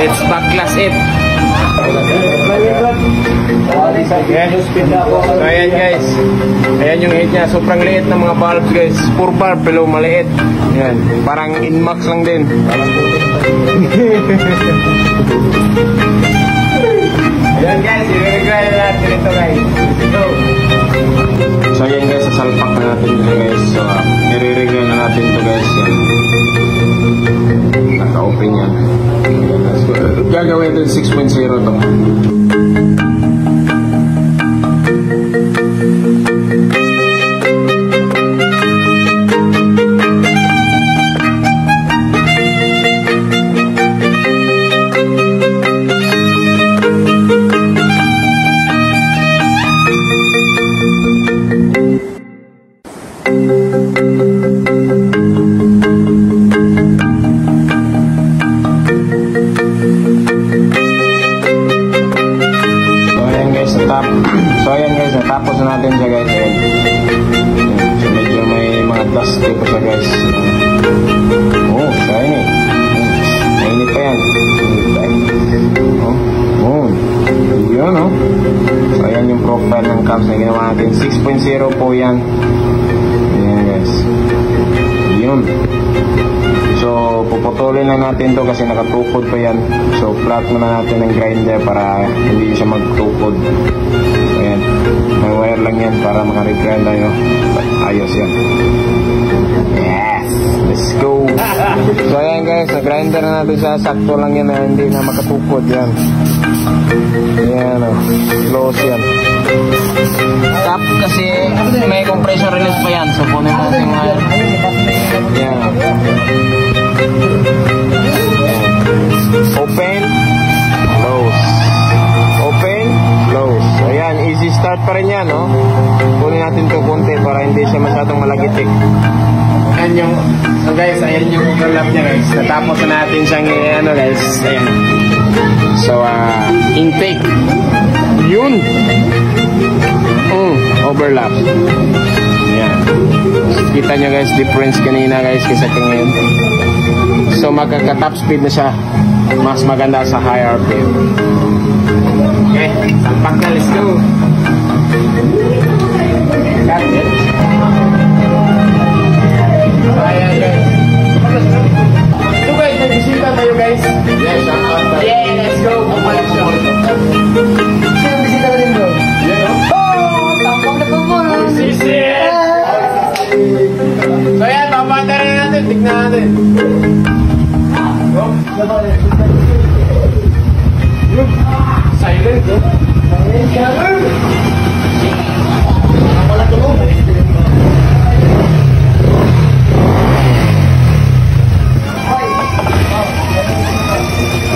Let's back class it. So ayan guys, ayan yung head nya. Sobrang liit ng mga valves guys. Pure valve pero maliit. Ayan, parang Inmax lang din. Ayan guys, i-regret na natin ito guys. So ayan guys, sasalpak na natin ito guys. So i-regret na natin ito guys. Yan, naka-open yan. Gagawin ito 6.0 to. So ayan guys, natapos na natin siya guys. Ayan. So medyo may mga dust dito siya guys. Oh, shiny. Mainit pa yan. Oh, yun oh. So ayan yung profile ng cams na ginawa natin. 6.0 po yan. Ayan guys. Yun. So puputulin na natin to kasi nakatukod pa yan. So flat muna natin ng grinder para hindi siya magtukod. So ayan, may wire lang yan para maka-regrind tayo. Ayos yan. Yes, let's go. So ayan guys, na-grinder na natin siya. Sakto lang yan na hindi na makatukod yan. Ayan o, close yan. Tap kasi may compression release pa yan. So punin natin yung wire. Ayan. Open, close. Open, close. Ayan, easy start pa rin yan, no? Kunin natin ito konti para hindi siya masyadong malagitik. Ayan yung, so guys, ayan yung overlap niya guys. Natapos na natin siyang, ano guys, ayan. So, intake. Yun. Overlap. Ayan. Kita nyo guys, difference kanina guys kaysa ngayon. So magkaka-top speed na siya. Mas maganda sa high RPM. Okay, sampak na, let's go. Got it. So ayan guys. So guys, nagbisita tayo guys. Yes, yeah, let's go. Bumalik siya. Sino bisita na rin bro? Yeah. Oh, tampang na pumuro. Sisit. So ayan, papanda rin natin. Tignan natin. Silent, no? Wala tunog.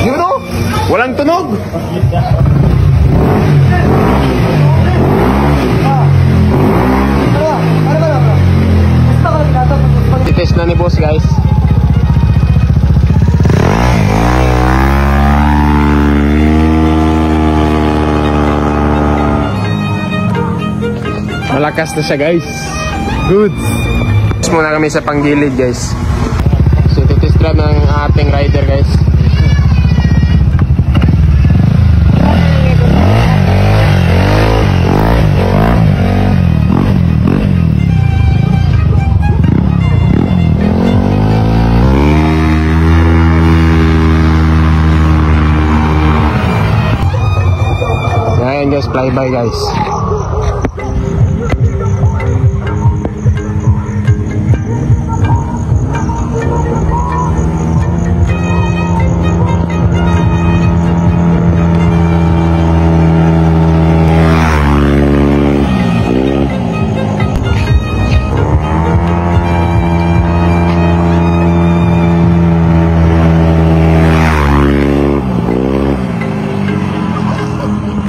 Yun o? Walang tunog. Titest na ni boss guys. Malakas na siya guys. Good. Muna kami sa panggilid guys. So titest drive ng ating rider guys. Ayan guys, flyby guys.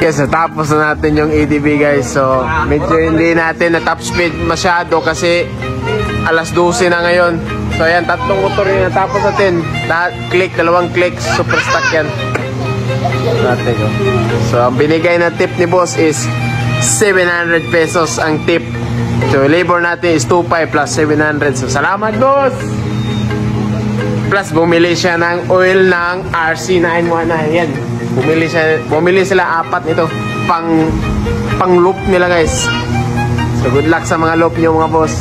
Guys, natapos na natin yung EDB guys. So, medyo hindi natin na top speed masyado kasi alas 12 na ngayon. So, ayan, tatlong motor yung natapos natin. Dalawang click, super stock yan. So, ang binigay na tip ni boss is 700 pesos ang tip. So, labor natin is 2.5 plus 700. So, salamat boss! Plus, bumili siya ng oil ng RC919. Yan. Bumili sila 4 nito. Pang loop nila guys. So, good luck sa mga loop nyo mga boss.